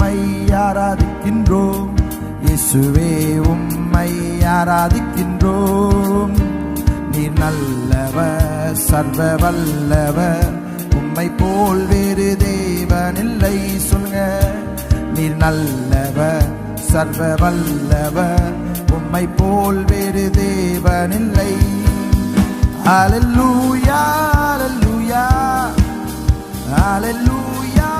உம்மை ஆராதிக்கின்றோம். இயேசுவே உம்மை ஆராதிக்கின்றோம். நீர் நல்லவர், சர்வ வல்லவர், உம்மை போல் வேறு தேவனில்லை. சொல்லுங்க, நீர் நல்லவர், சர்வ வல்லவர், உம்மை போல் வேறு தேவனில்லை. ஹல்லேலூயா ஹல்லேலூயா ஹல்லேலூயா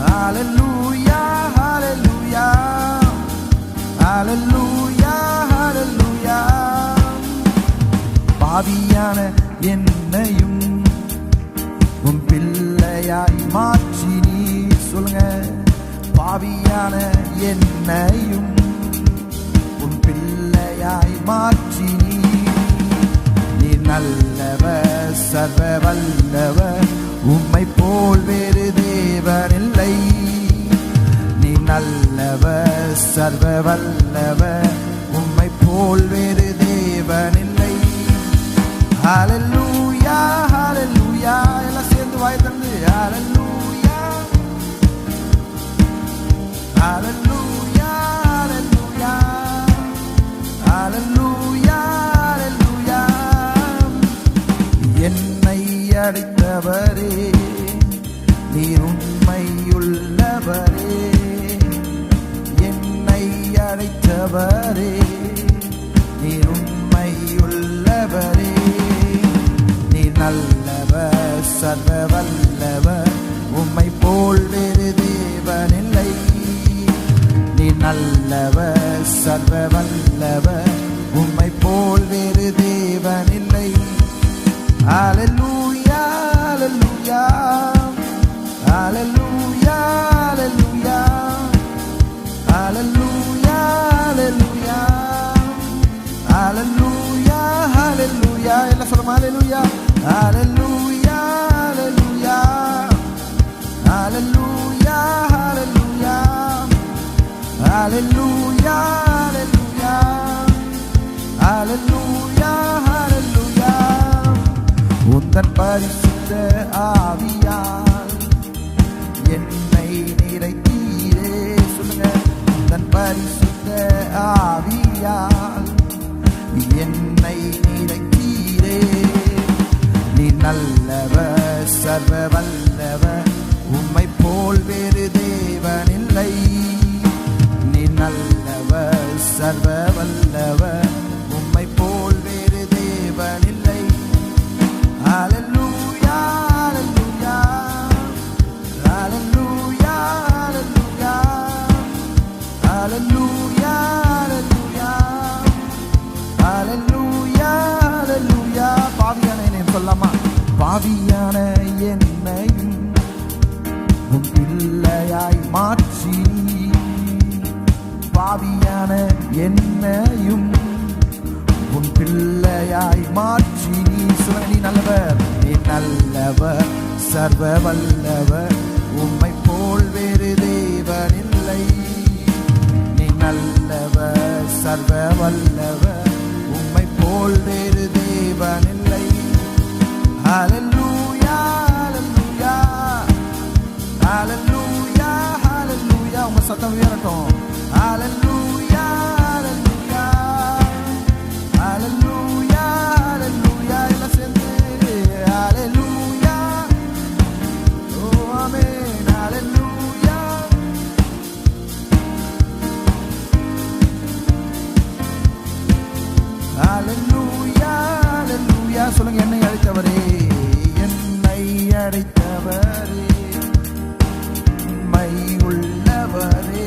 ஹல்லேலூயா ஹல்லேலூயா ஹல்லேலூயா ஹல்லேலூயா ஹல்லேலூயா. பாவியான என்னையும் உம் பிள்ளையாய் மாற்றி நீ. சொல்லுங்க, பாவியான என்னையும் உம் பிள்ளையாய் மாற்றி நீ நல்லவர், சர்வ வல்லவர், உம்மை போல் வேறு தேவனில்லை. நீ நல்லவர், சர்வ வல்லவர், உம்மை போல் வேறு தேவனில்லை. ஹல்லேலூயா ஹல்லேலூயா. எல்லாம் சேர்ந்து வாய் திறந்து ஹல்லேலூயா ஹல்லேலூயா ஹல்லேலூயா ஹல்லேலூயா ஹல்லேலூயா. என்னை அழைத்தவரே, நீர் உண்மையுள்ளவரே. என்னை அழைத்தவரே, நீர் உண்மையுள்ளவரே. நீர் நல்லவர், சர்வ வல்லவர், உம்மை போல் வேறு தேவனில்லை. நீர் நல்லவர், சர்வ வல்லவர், உம்மை போல் வேறு தேவனில்லை. ஹல்லேலூயா ஹல்லேலூயா ஹல்லேலூயா ஹல்லேலூயா ஹல்லேலூயா ஹல்லேலூயா ஹல்லேலூயா ஹல்லேலூயா. எல்லாம் சொல்லுங்க, ஹல்லேலூயா ஹல்லேலூயா ஹல்லேலூயா ஹல்லேலூயா ஹல்லேலூயா ஹல்லேலூயா ஹல்லேலூயா ஹல்லேலூயா. உந்தன் பரிசுத்த ஆவியால் என்னை நிறைத்தீரே. சொல்லுங்க, உந்தன் பரிசுத்த ஆவியால் என்னை நிறைத்தீரே. நீ நல்லவர், சர்வ வல்லவர், உம்மை போல் வேறு தேவனில்லை. நீ நல்லவர், சர்வ வல்லவர், உம்மை போல் வேறு தேவனில்லை. ஹல்லேலூயா ஹல்லேலூயா ஹல்லேலூயா ஹல்லேலூயா ஹல்லேலூயா ஹல்லேலூயா ஹல்லேலூயா. பாவியான என்னையும் சொல்லாமா? பாவியான என்னையும் உம் பிள்ளையாய் மாற்றி. பாவியான என்னையும் உன் பிள்ளையாய் மாற்றி நீ. சொல்லுங்க, நீ நல்லவர், நீ நல்லவர், சர்வ வல்லவர், உம்மை போல் வேறு தேவனில்லை. நீ நல்லவர், சர்வ வல்லவர், உம்மை போல் வேறு தேவனில்லை. ஹல்லேலூயா ஹல்லேலூயா ஹல்லேலூயா ஹல்லேலூயா. உங்க சத்தம் உயரட்டும். ஹல்லேலூயா ஹல்லேலூயா ஹல்லேலூயா ஹல்லேலூயா. எல்லாம் சேர்ந்து ஹல்லேலூயா. ஓ ஆமென். ஹல்லேலூயா. ஹல்லேலூயா ஹல்லேலூயா. சொல்லுங்க, என்னை அழைத்தவரே, என்னை அழைத்தவரே, உம்மை உள்ளவரே.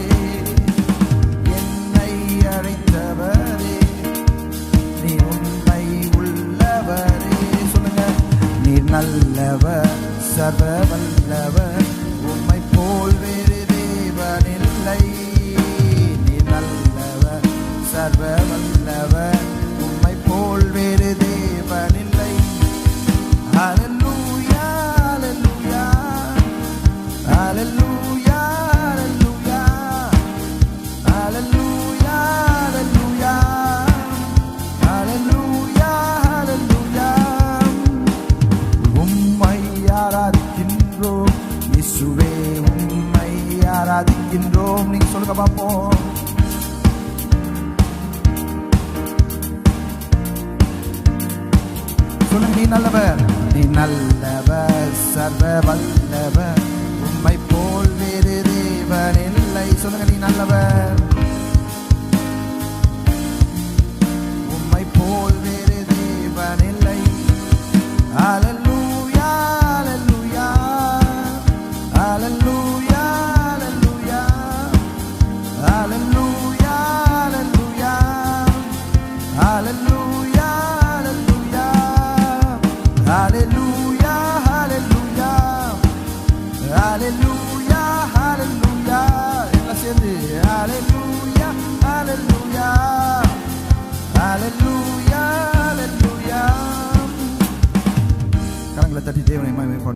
என்னை அழைத்தவரே, நீ உண்மை உள்ளவரே. சொல்லுங்க, நீர் நல்லவர், சர்வ வல்லவர், உம்மை போல் வேறு தேவனில்லை. நீர் நல்லவர், சர்வ வல்லவர், உம்மை போல் வேறு தேவனில்லை. ஹல்லேலூயா ஹல்லேலூயா ஹல்லேலூயா ஹல்லேலூயா ஹல்லேலூயா ஹல்லேலூயா ஹல்லேலூயா. உம்மை ஆராதிக்கின்றோம் இயேசுவே. ஆராதிக்கின்றோம். நீங்க சொல்லுங்க பார்ப்போம். சொல்லுங்க, நீ நல்லவர், நீ நல்லவர், சர்வ வல்லவர், உம்மை போல் வேறு தேவன் இல்லை. சொல்லுங்க, நீ நல்லவர், உம்மை போல் வேறு தேவன் இல்லை. ஹல்லேலூயா, ஹல்லேலூயா, ஹல்லேலூயா, ஹல்லேலூயா, ஹல்லேலூயா, ஹல்லேலூயா, ஹல்லேலூயா, ஹல்லேலூயா, ஹல்லேலூயா, ஹல்லேலூயா, ஹல்லேலூயா. எல்லாம் சேர்ந்து ஹல்லேலூயா, ஹல்லேலூயா, ஹல்லேலூயா, ஹல்லேலூயா. கரங்களை தட்டி தேவனை மகிமைப்படுத்துவோம்.